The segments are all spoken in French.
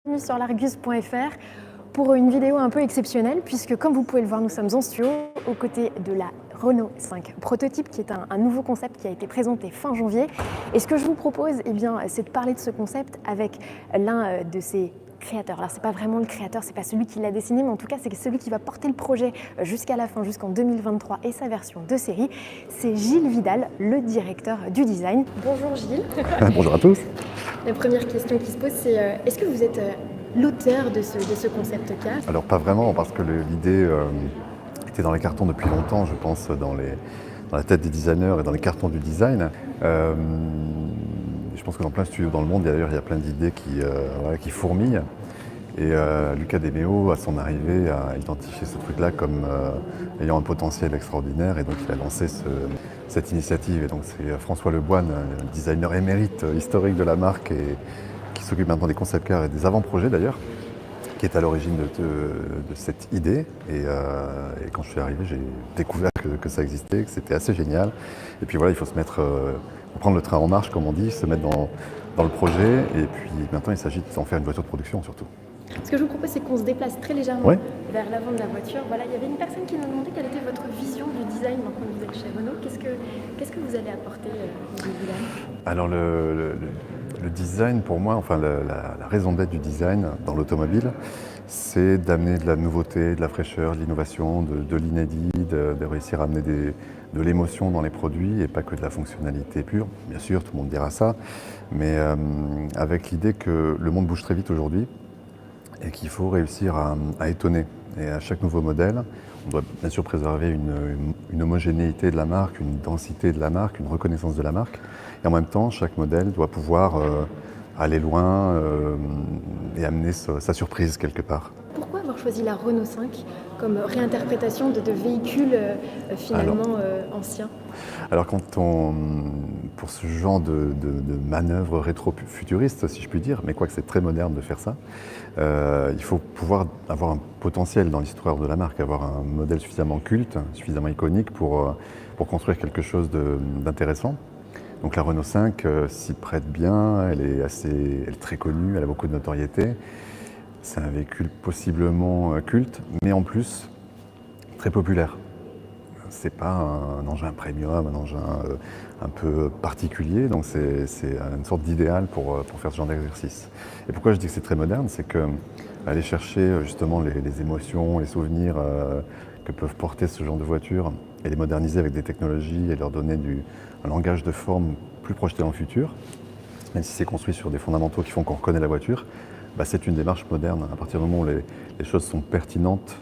Bienvenue sur l'Argus.fr pour une vidéo un peu exceptionnelle puisque comme vous pouvez le voir, nous sommes en studio aux côtés de la Renault 5 prototype qui est un nouveau concept qui a été présenté fin janvier. Et ce que je vous propose, c'est de parler de ce concept avec l'un de ses créateurs. Alors c'est pas vraiment le créateur, c'est pas celui qui l'a dessiné, mais en tout cas c'est celui qui va porter le projet jusqu'à la fin, jusqu'en 2023 et sa version de série. C'est Gilles Vidal, le directeur du design. Bonjour Gilles. Bonjour à tous. La première question qui se pose, c'est est-ce que vous êtes l'auteur de ce concept-car? Alors pas vraiment, parce que l'idée était dans les cartons depuis longtemps, je pense, dans la tête des designers et dans les cartons du design. Je pense que dans plein de studios dans le monde, d'ailleurs, il y a plein d'idées qui fourmillent. Et Luca De Meo, à son arrivée, a identifié ce truc-là comme ayant un potentiel extraordinaire, et donc il a lancé cette initiative. Et donc c'est François Leboine, designer émérite historique de la marque, et qui s'occupe maintenant des concept cars et des avant-projets d'ailleurs, qui est à l'origine de cette idée. Et quand je suis arrivé, j'ai découvert que ça existait, que c'était assez génial. Et puis voilà, il faut prendre le train en marche, comme on dit, se mettre dans le projet. Et puis maintenant, il s'agit d'en faire une voiture de production surtout. Ce que je vous propose, c'est qu'on se déplace très légèrement vers l'avant de la voiture. Voilà, il y avait une personne qui nous demandait quelle était votre vision du design maintenant que vous êtes chez Renault. Qu'est-ce que vous allez apporter au design? Alors le design, pour moi, enfin la raison d'être du design dans l'automobile, c'est d'amener de la nouveauté, de la fraîcheur, de l'innovation, de l'inédit, de réussir à amener de l'émotion dans les produits et pas que de la fonctionnalité pure. Bien sûr, tout le monde dira ça, mais avec l'idée que le monde bouge très vite aujourd'hui et qu'il faut réussir à étonner. Et à chaque nouveau modèle, on doit bien sûr préserver une homogénéité de la marque, une densité de la marque, une reconnaissance de la marque. Et en même temps, chaque modèle doit pouvoir aller loin et amener sa surprise quelque part. Pourquoi avoir choisi la Renault 5 comme réinterprétation de véhicules finalement anciens? Alors pour ce genre de manœuvre rétro-futuriste, si je puis dire, mais quoique c'est très moderne de faire ça, il faut pouvoir avoir un potentiel dans l'histoire de la marque, avoir un modèle suffisamment culte, suffisamment iconique pour construire quelque chose d'intéressant. Donc la Renault 5 s'y prête bien, elle est très connue, elle a beaucoup de notoriété. C'est un véhicule possiblement culte, mais en plus très populaire. C'est pas un engin premium, un engin un peu particulier, donc c'est une sorte d'idéal pour faire ce genre d'exercice. Et pourquoi je dis que c'est très moderne, c'est que aller chercher justement les émotions, les souvenirs que peuvent porter ce genre de voiture et les moderniser avec des technologies et leur donner un langage de forme plus projeté dans le futur, même si c'est construit sur des fondamentaux qui font qu'on reconnaît la voiture, c'est une démarche moderne. À partir du moment où les choses sont pertinentes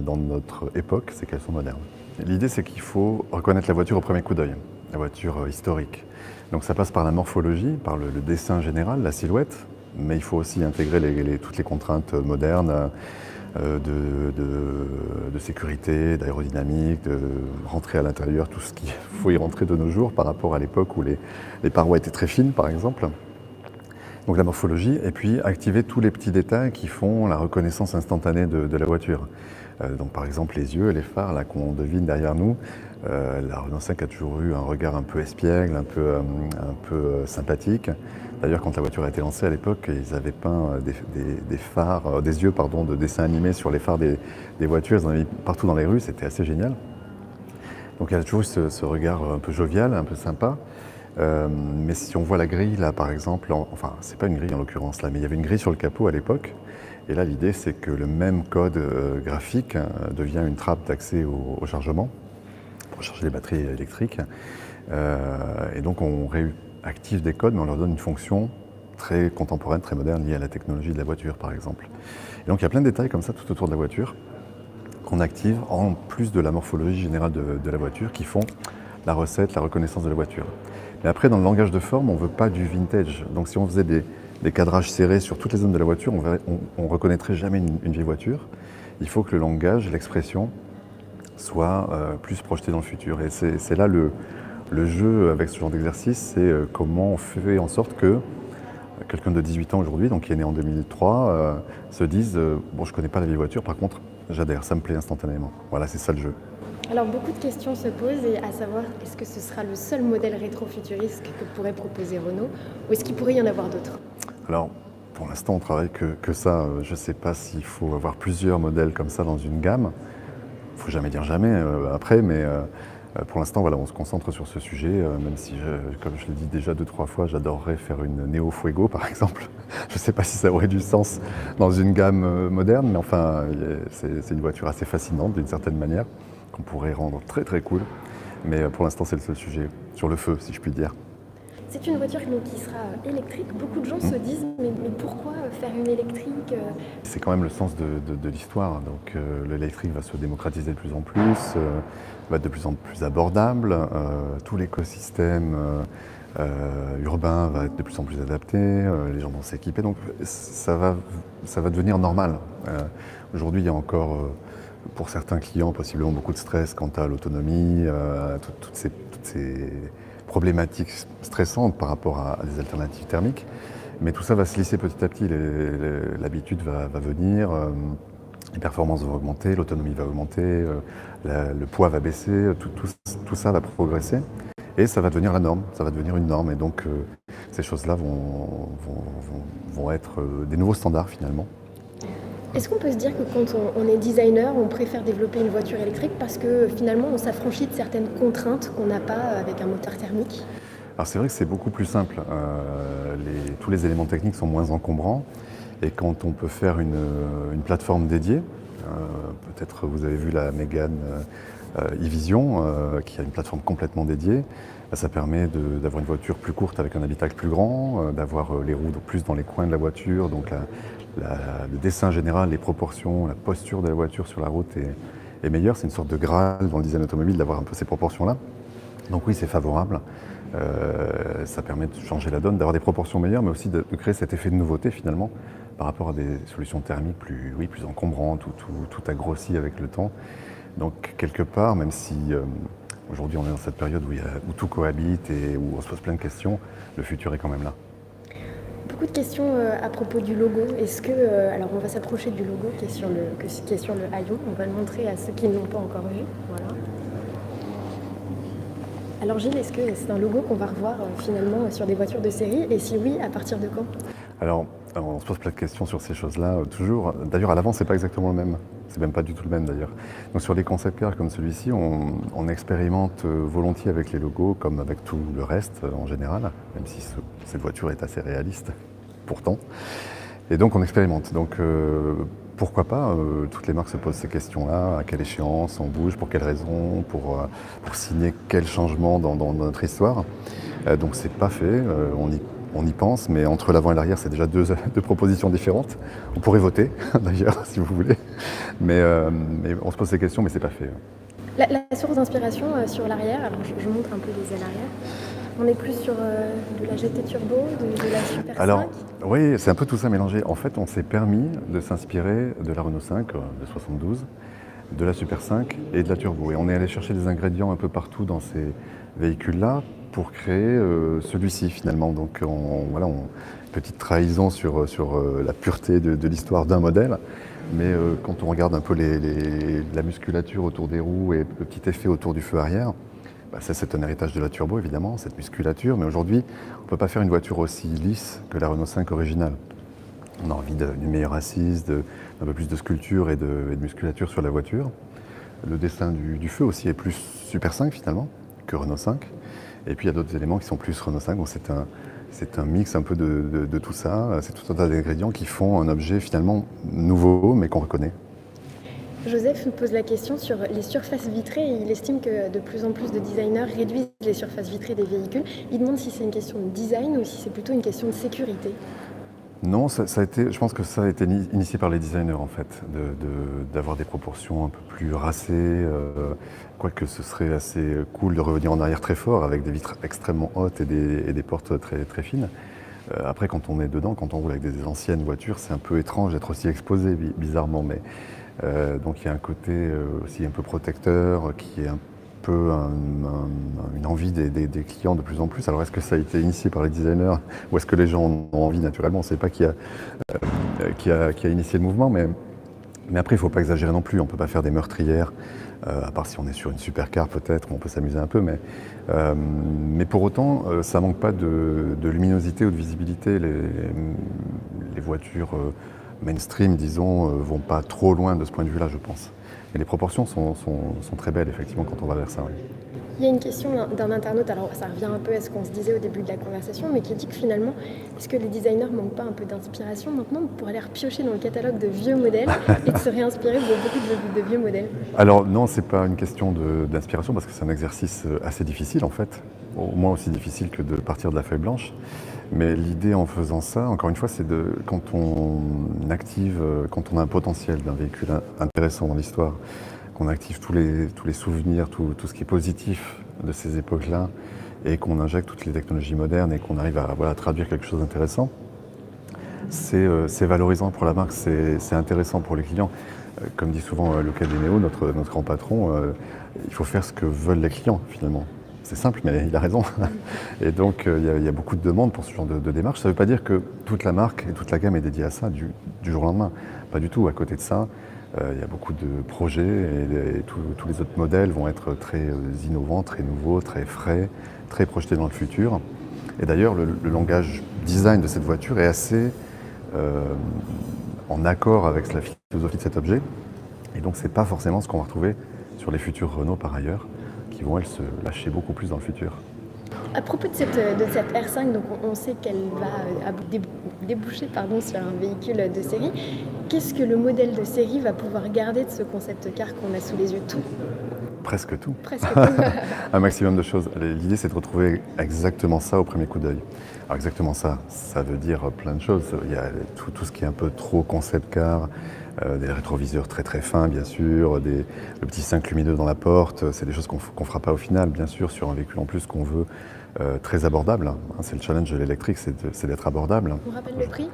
dans notre époque, c'est qu'elles sont modernes. L'idée, c'est qu'il faut reconnaître la voiture au premier coup d'œil, la voiture historique. Donc ça passe par la morphologie, par le dessin général, la silhouette, mais il faut aussi intégrer toutes les contraintes modernes de sécurité, d'aérodynamique, de rentrer à l'intérieur tout ce qu'il faut y rentrer de nos jours par rapport à l'époque où les parois étaient très fines, par exemple. Donc la morphologie, et puis activer tous les petits détails qui font la reconnaissance instantanée de la voiture. Donc par exemple les yeux et les phares là qu'on devine derrière nous. La Renault 5 a toujours eu un regard un peu espiègle, un peu sympathique. D'ailleurs, quand la voiture a été lancée à l'époque, ils avaient peint des phares, des yeux de dessins animés sur les phares des voitures. Ils en avaient mis partout dans les rues, c'était assez génial. Donc elle a toujours eu ce regard un peu jovial, un peu sympa. Mais si on voit la grille là par exemple, enfin c'est pas une grille en l'occurrence là, mais il y avait une grille sur le capot à l'époque. Et là l'idée c'est que le même code graphique devient une trappe d'accès au chargement pour charger les batteries électriques. Et donc on réactive des codes mais on leur donne une fonction très contemporaine, très moderne liée à la technologie de la voiture par exemple. Et donc il y a plein de détails comme ça tout autour de la voiture qu'on active en plus de la morphologie générale de la voiture qui font la recette, la reconnaissance de la voiture. Mais après, dans le langage de forme, on ne veut pas du vintage. Donc si on faisait des cadrages serrés sur toutes les zones de la voiture, on ne reconnaîtrait jamais une vieille voiture. Il faut que le langage, l'expression, soit plus projeté dans le futur. Et c'est là le jeu avec ce genre d'exercice, c'est comment on fait en sorte que quelqu'un de 18 ans aujourd'hui, donc qui est né en 2003, se dise bon, je ne connais pas la vieille voiture, par contre, j'adhère, ça me plaît instantanément. Voilà, c'est ça le jeu. Alors beaucoup de questions se posent, et à savoir, est-ce que ce sera le seul modèle rétro-futuriste que pourrait proposer Renault, ou est-ce qu'il pourrait y en avoir d'autres? Alors, Pour l'instant, on travaille que ça. Je ne sais pas s'il faut avoir plusieurs modèles comme ça dans une gamme. Il ne faut jamais dire jamais après, mais pour l'instant, voilà, on se concentre sur ce sujet, même si, comme je l'ai dit déjà 2-3 fois, j'adorerais faire une Neo Fuego, par exemple. Je ne sais pas si ça aurait du sens dans une gamme moderne, mais enfin, c'est une voiture assez fascinante d'une certaine manière, qu'on pourrait rendre très très cool. Mais pour l'instant, c'est le seul sujet sur le feu, si je puis dire. C'est une voiture donc, qui sera électrique. Beaucoup de gens se disent mais pourquoi faire une électrique C'est quand même le sens de l'histoire. Donc l'électrique va se démocratiser de plus en plus, va être de plus en plus abordable. Tout l'écosystème urbain va être de plus en plus adapté. Les gens vont s'équiper. Donc ça va devenir normal. Aujourd'hui, il y a encore pour certains clients possiblement beaucoup de stress quant à l'autonomie, toutes ces problématiques stressantes par rapport à des alternatives thermiques. Mais tout ça va se lisser petit à petit. L'habitude va venir, les performances vont augmenter, l'autonomie va augmenter, le poids va baisser, tout ça va progresser. Et ça va devenir la norme, ça va devenir une norme. Et donc ces choses-là vont être des nouveaux standards finalement. Est-ce qu'on peut se dire que quand on est designer, on préfère développer une voiture électrique parce que finalement on s'affranchit de certaines contraintes qu'on n'a pas avec un moteur thermique? Alors c'est vrai que c'est beaucoup plus simple. Tous les éléments techniques sont moins encombrants. Et quand on peut faire une plateforme dédiée, peut-être vous avez vu la Mégane e-Vision, qui a une plateforme complètement dédiée, ça permet d'avoir une voiture plus courte avec un habitacle plus grand, d'avoir les roues plus dans les coins de la voiture, donc le dessin général, les proportions, la posture de la voiture sur la route est meilleure. C'est une sorte de graal dans le design automobile d'avoir un peu ces proportions-là. Donc oui, c'est favorable. Ça permet de changer la donne, d'avoir des proportions meilleures, mais aussi de créer cet effet de nouveauté finalement par rapport à des solutions thermiques plus encombrantes, où tout a grossi avec le temps. Donc quelque part, même si aujourd'hui on est dans cette période où tout cohabite et où on se pose plein de questions, le futur est quand même là. Beaucoup de questions à propos du logo. Est-ce que, alors on va s'approcher du logo qui est sur le haillon, on va le montrer à ceux qui ne l'ont pas encore vu. Voilà. Alors Gilles, est-ce que c'est un logo qu'on va revoir finalement sur des voitures de série? Et si oui, à partir de quand? Alors, on se pose plein de questions sur ces choses-là, toujours. D'ailleurs, à l'avant, c'est pas exactement le même. C'est même pas du tout le même, d'ailleurs. Donc, sur des concept cars comme celui-ci, on expérimente volontiers avec les logos, comme avec tout le reste en général, même si cette voiture est assez réaliste, pourtant. Et donc, on expérimente. Donc, pourquoi pas toutes les marques se posent ces questions-là. À quelle échéance on bouge? Pour quelles raisons? Pour signer quel changement dans notre histoire? Donc, c'est pas fait. On y pense, mais entre l'avant et l'arrière, c'est déjà deux propositions différentes. On pourrait voter, d'ailleurs, si vous voulez. Mais on se pose ces questions, mais c'est pas fait. La source d'inspiration sur l'arrière, alors je montre un peu les ailes arrière. On est plus sur de la GT Turbo, de la Super 5. Alors, oui, c'est un peu tout ça mélangé. En fait, on s'est permis de s'inspirer de la Renault 5 de 72, de la Super 5 et de la Turbo. Et on est allé chercher des ingrédients un peu partout dans ces véhicules-là pour créer celui-ci finalement. Donc petite trahison sur la pureté de l'histoire d'un modèle. Mais quand on regarde un peu la musculature autour des roues et le petit effet autour du feu arrière, ça c'est un héritage de la Turbo évidemment, cette musculature. Mais aujourd'hui, on ne peut pas faire une voiture aussi lisse que la Renault 5 originale. On a envie d'une meilleure assise, d'un peu plus de sculpture et de musculature sur la voiture. Le dessin du feu aussi est plus Super 5 finalement que Renault 5. Et puis il y a d'autres éléments qui sont plus Renault 5. Donc c'est un mix un peu de tout ça. C'est tout un tas d'ingrédients qui font un objet finalement nouveau mais qu'on reconnaît. Joseph nous pose la question sur les surfaces vitrées. Il estime que de plus en plus de designers réduisent les surfaces vitrées des véhicules. Il demande si c'est une question de design ou si c'est plutôt une question de sécurité. Non, je pense que ça a été initié par les designers en fait, d'avoir des proportions un peu plus racées, quoique ce serait assez cool de revenir en arrière très fort avec des vitres extrêmement hautes et des portes très, très fines. Après, quand on est dedans, quand on roule avec des anciennes voitures, c'est un peu étrange d'être aussi exposé bizarrement. Mais, donc il y a un côté aussi un peu protecteur qui est un peu une envie des clients de plus en plus. Alors est-ce que ça a été initié par les designers ou est-ce que les gens en ont envie naturellement? On ne sait pas qui a initié le mouvement, mais après il ne faut pas exagérer non plus. On ne peut pas faire des meurtrières, à part si on est sur une supercar peut-être, on peut s'amuser un peu, mais pour autant ça ne manque pas de luminosité ou de visibilité. les voitures mainstream, disons, vont pas trop loin de ce point de vue-là, je pense. Et les proportions sont très belles, effectivement, quand on va vers ça. Oui. Il y a une question d'un internaute, alors ça revient un peu à ce qu'on se disait au début de la conversation, mais qui dit que finalement, est-ce que les designers manquent pas un peu d'inspiration maintenant pour aller repiocher dans le catalogue de vieux modèles et de se réinspirer de beaucoup de vieux modèles? Alors non, c'est pas une question d'inspiration parce que c'est un exercice assez difficile en fait, au moins aussi difficile que de partir de la feuille blanche. Mais l'idée en faisant ça, encore une fois, c'est quand on active, quand on a un potentiel d'un véhicule intéressant dans l'histoire, qu'on active tous les souvenirs, tout ce qui est positif de ces époques-là, et qu'on injecte toutes les technologies modernes et qu'on arrive à traduire quelque chose d'intéressant, c'est valorisant pour la marque, c'est intéressant pour les clients. Comme dit souvent Luca De Meo, notre grand patron, il faut faire ce que veulent les clients finalement. C'est simple, mais il a raison. Et donc il y a beaucoup de demandes pour ce genre de démarche. Ça ne veut pas dire que toute la marque et toute la gamme est dédiée à ça du jour au lendemain. Pas du tout. À côté de ça, il y a beaucoup de projets et tous les autres modèles vont être très innovants, très nouveaux, très frais, très projetés dans le futur. Et d'ailleurs, le langage design de cette voiture est assez en accord avec la philosophie de cet objet. Et donc, ce n'est pas forcément ce qu'on va retrouver sur les futures Renault par ailleurs, qui vont, elles, se lâcher beaucoup plus dans le futur. À propos de cette R5, donc on sait qu'elle va déboucher sur un véhicule de série. Qu'est-ce que le modèle de série va pouvoir garder de ce concept car qu'on a sous les yeux? Tout. Presque tout. Presque tout. Un maximum de choses. L'idée, c'est de retrouver exactement ça au premier coup d'œil. Alors exactement ça veut dire plein de choses. Il y a tout ce qui est un peu trop concept car, des rétroviseurs très très fins bien sûr, le petit 5 lumineux dans la porte, c'est des choses qu'on ne fera pas au final bien sûr sur un véhicule en plus qu'on veut très abordable. C'est le challenge de l'électrique, c'est d'être abordable. On rappelle le prix?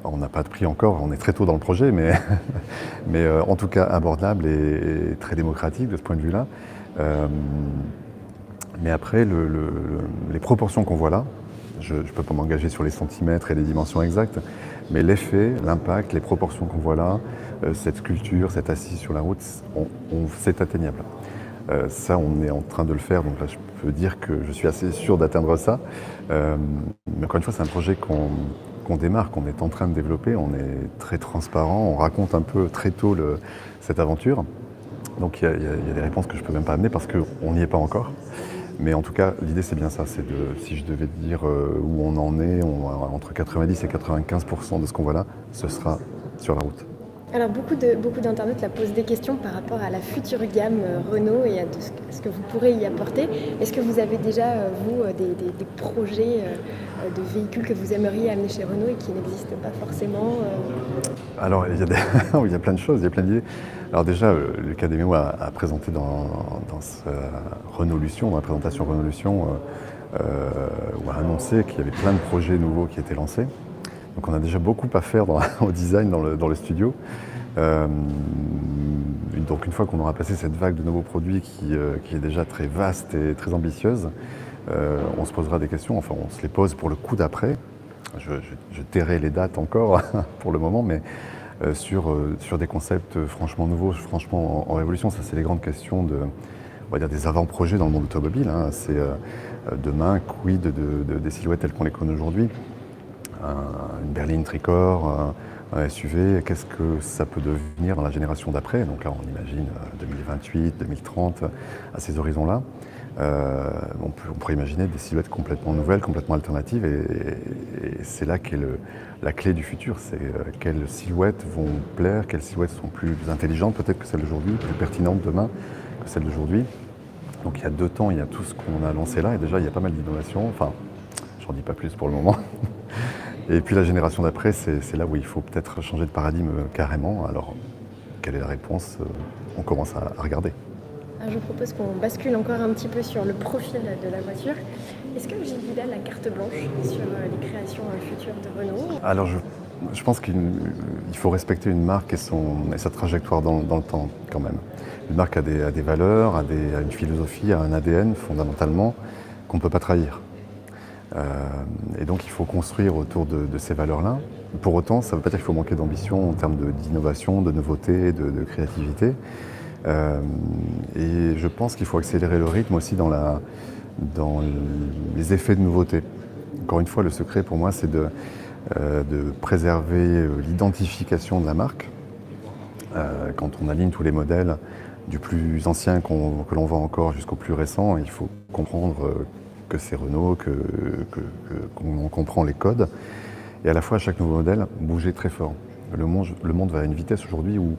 On n'a pas de prix encore, on est très tôt dans le projet, mais en tout cas abordable et très démocratique de ce point de vue-là. Mais après, les proportions qu'on voit là, je ne peux pas m'engager sur les centimètres et les dimensions exactes, mais l'effet, l'impact, les proportions qu'on voit là, cette sculpture, cette assise sur la route, c'est atteignable. Ça, on est en train de le faire, donc là, je peux dire que je suis assez sûr d'atteindre ça. Mais encore une fois, c'est un projet qu'on démarre, qu'on est en train de développer. On est très transparent, on raconte un peu très tôt cette aventure. Donc il y a des réponses que je ne peux même pas amener parce qu'on n'y est pas encore. Mais en tout cas, l'idée c'est bien ça, si je devais dire où on en est, entre 90 et 95% de ce qu'on voit là, ce sera sur la route. Alors beaucoup d'internautes la posent des questions par rapport à la future gamme Renault et à ce que vous pourrez y apporter. Est-ce que vous avez déjà, vous, des projets de véhicules que vous aimeriez amener chez Renault et qui n'existent pas forcément Alors il y a plein de choses, il y a plein d'idées. Alors déjà, Luca De Meo a présenté dans sa Renaulution, dans la présentation Renaulution, ou a annoncé qu'il y avait plein de projets nouveaux qui étaient lancés. Donc on a déjà beaucoup à faire au design dans le studio. Donc une fois qu'on aura passé cette vague de nouveaux produits qui est déjà très vaste et très ambitieuse, on se posera des questions, enfin on se les pose pour le coup d'après. Je tairai les dates encore pour le moment, mais sur des concepts franchement nouveaux, franchement en révolution. Ça c'est les grandes questions on va dire des avant-projets dans le monde automobile. C'est demain, quid des silhouettes telles qu'on les connaît aujourd'hui. Une berline tricorps, un SUV, qu'est-ce que ça peut devenir dans la génération d'après? Donc là, on imagine 2028, 2030, à ces horizons-là. On pourrait imaginer des silhouettes complètement nouvelles, complètement alternatives, et c'est là qu'est la clé du futur. C'est quelles silhouettes vont plaire, quelles silhouettes sont plus intelligentes peut-être que celles d'aujourd'hui, plus pertinentes demain que celles d'aujourd'hui. Donc il y a 2 temps, il y a tout ce qu'on a lancé là, et déjà il y a pas mal d'innovations. Enfin, j'en dis pas plus pour le moment. Et puis la génération d'après, c'est là où il faut peut-être changer de paradigme carrément. Alors, quelle est la réponse? On commence à regarder. Alors, je propose qu'on bascule encore un petit peu sur le profil de la voiture. Est-ce que Gilles Vidal a carte blanche sur les créations futures de Renault? Alors, je pense qu'il faut respecter une marque et sa trajectoire dans le temps quand même. Une marque a des valeurs, a une philosophie, a un ADN fondamentalement qu'on ne peut pas trahir. Et donc il faut construire autour de ces valeurs-là. Pour autant, ça ne veut pas dire qu'il faut manquer d'ambition en termes d'innovation, de nouveauté, de créativité. Et je pense qu'il faut accélérer le rythme aussi dans les effets de nouveauté. Encore une fois, le secret pour moi, c'est de préserver l'identification de la marque. Quand on aligne tous les modèles, du plus ancien que l'on voit encore jusqu'au plus récent, il faut comprendre que c'est Renault, qu'on comprend les codes. Et à la fois, à chaque nouveau modèle, bouger très fort. Le monde va à une vitesse aujourd'hui où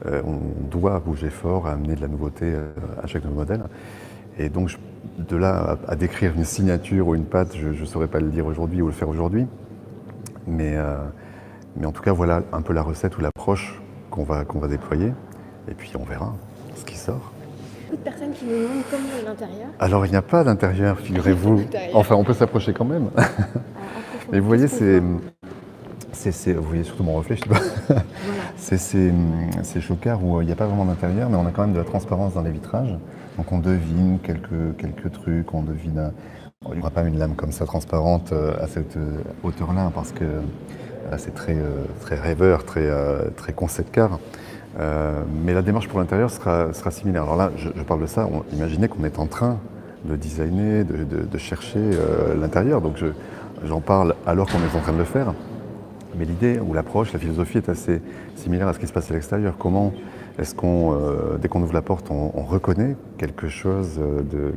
on doit bouger fort, amener de la nouveauté à chaque nouveau modèle. Et donc, de là à décrire une signature ou une patte, je ne saurais pas le dire aujourd'hui ou le faire aujourd'hui. Mais en tout cas, voilà un peu la recette ou l'approche qu'on va déployer. Et puis, on verra ce qui sort. Beaucoup de personnes qui nous demandent comment est l'intérieur. Alors, il n'y a pas d'intérieur, figurez-vous. Enfin, on peut s'approcher quand même. Mais vous voyez, vous voyez surtout mon reflet, je sais pas. Voilà. C'est ces chocards où il n'y a pas vraiment d'intérieur, mais on a quand même de la transparence dans les vitrages. Donc on devine quelques trucs, on devine. Il n'y aura pas une lame comme ça transparente à cette hauteur-là, parce que c'est très rêveur, très concept car. Mais la démarche pour l'intérieur sera similaire. Alors là, je parle de ça, imaginez qu'on est en train de designer, de chercher l'intérieur. Donc j'en parle alors qu'on est en train de le faire. Mais l'idée ou l'approche, la philosophie est assez similaire à ce qui se passe à l'extérieur. Comment est-ce qu'on, dès qu'on ouvre la porte, on reconnaît quelque chose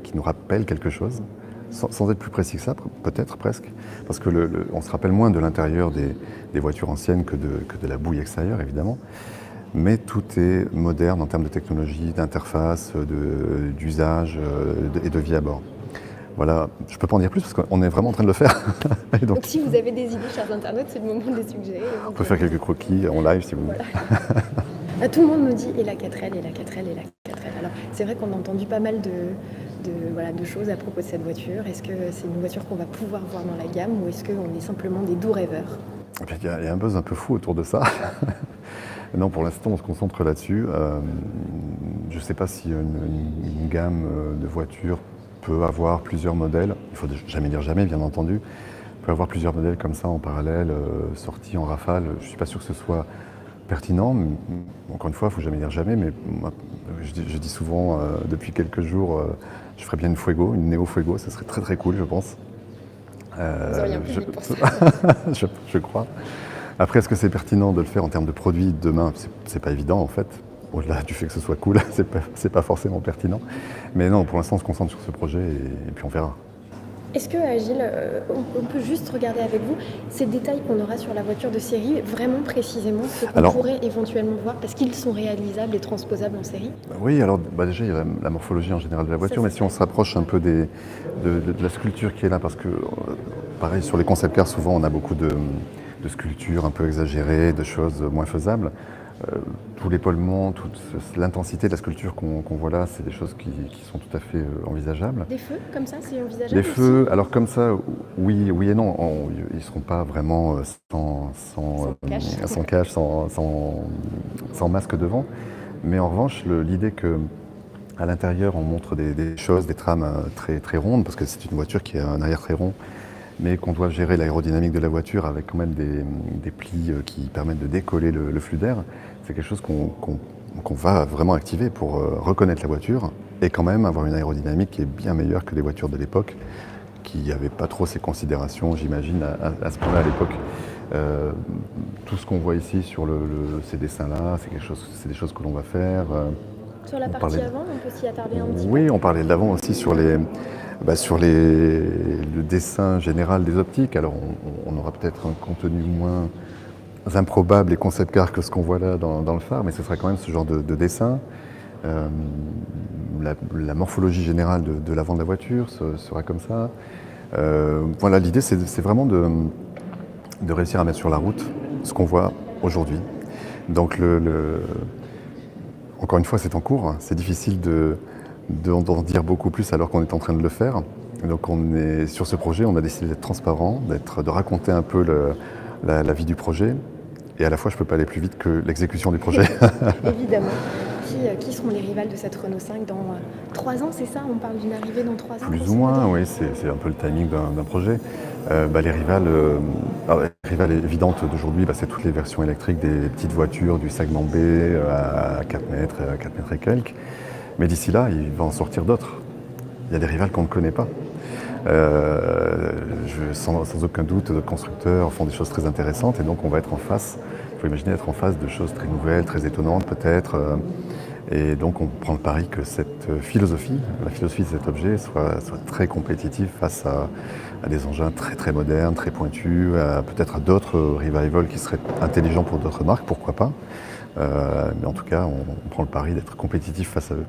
qui nous rappelle quelque chose, sans être plus précis que ça, peut-être presque, parce que on se rappelle moins de l'intérieur des voitures anciennes que de la bouille extérieure, évidemment. Mais tout est moderne en termes de technologie, d'interface, d'usage et de vie à bord. Voilà, je ne peux pas en dire plus parce qu'on est vraiment en train de le faire. Donc si vous avez des idées, chers internautes, c'est le moment de les suggérer. On peut faire quelques croquis en live si vous voulez. Voilà. Tout le monde nous dit et la 4L, et la 4L, et la 4L. Alors c'est vrai qu'on a entendu pas mal de choses à propos de cette voiture. Est-ce que c'est une voiture qu'on va pouvoir voir dans la gamme ou est-ce qu'on est simplement des doux rêveurs? Il y a un buzz un peu fou autour de ça. Non, pour l'instant, on se concentre là-dessus. Je ne sais pas si une gamme de voitures peut avoir plusieurs modèles. Il ne faut jamais dire jamais, bien entendu. On peut avoir plusieurs modèles comme ça en parallèle, sortis en rafale. Je ne suis pas sûr que ce soit pertinent. Encore une fois, il ne faut jamais dire jamais, mais moi, je dis souvent, depuis quelques jours, je ferais bien une Fuego, une Neo Fuego. Ça serait très très cool, je pense. Vous auriez un public pour ça. Je crois. Après, est-ce que c'est pertinent de le faire en termes de produits demain? C'est pas évident en fait. Au-delà du fait que ce soit cool, c'est pas forcément pertinent. Mais non, pour l'instant, on se concentre sur ce projet et puis on verra. Est-ce que, Agile, on peut juste regarder avec vous ces détails qu'on aura sur la voiture de série, vraiment précisément ce qu'on pourrait éventuellement voir, parce qu'ils sont réalisables et transposables en série? Oui, alors déjà, il y a la morphologie en général de la voiture, mais si on se rapproche un peu de la sculpture qui est là, parce que, pareil, sur les concept cars, souvent, on a beaucoup de sculptures un peu exagérées, de choses moins faisables. Tout l'épaulement, toute l'intensité de la sculpture qu'on voit là, c'est des choses qui sont tout à fait envisageables. Des feux, comme ça, c'est envisageable? Les feux, alors comme ça, oui et non. Ils ne seront pas vraiment sans cache, sans masque devant. Mais en revanche, l'idée qu'à l'intérieur, on montre des choses, des trames très, très rondes, parce que c'est une voiture qui a un arrière très rond, mais qu'on doit gérer l'aérodynamique de la voiture avec quand même des plis qui permettent de décoller le flux d'air. C'est quelque chose qu'on va vraiment activer pour reconnaître la voiture et quand même avoir une aérodynamique qui est bien meilleure que les voitures de l'époque, qui n'avaient pas trop ces considérations, j'imagine, à ce point-là à l'époque. Tout ce qu'on voit ici sur ces dessins-là, c'est des choses que l'on va faire. Sur la partie avant, on peut s'y attarder un petit peu? Oui, on parlait de l'avant aussi sur le dessin général des optiques. Alors on aura peut-être un contenu moins improbable et concept car que ce qu'on voit là dans le phare, mais ce sera quand même ce genre de dessin. La morphologie générale de l'avant de la voiture sera comme ça. Voilà, l'idée c'est vraiment de réussir à mettre sur la route ce qu'on voit aujourd'hui. Donc encore une fois, c'est en cours, c'est difficile d'en dire beaucoup plus alors qu'on est en train de le faire. Donc on est sur ce projet, on a décidé d'être transparent, de raconter un peu la vie du projet. Et à la fois, je ne peux pas aller plus vite que l'exécution du projet. Évidemment. Qui seront les rivales de cette Renault 5 dans 3 ans, c'est ça? On parle d'une arrivée dans 3 ans? Plus ou moins, oui, c'est un peu le timing d'un projet. Les rivales évidentes d'aujourd'hui, c'est toutes les versions électriques des petites voitures du segment B à 4 mètres, 4 mètres et quelques. Mais d'ici là, il va en sortir d'autres. Il y a des rivales qu'on ne connaît pas. Sans aucun doute, d'autres constructeurs font des choses très intéressantes et donc on va être en face, il faut imaginer être en face de choses très nouvelles, très étonnantes peut-être. Et donc on prend le pari que cette philosophie, la philosophie de cet objet soit très compétitive face à des engins très très modernes, très pointus, peut-être à d'autres revivals qui seraient intelligents pour d'autres marques, pourquoi pas. Mais en tout cas, on prend le pari d'être compétitif face à eux.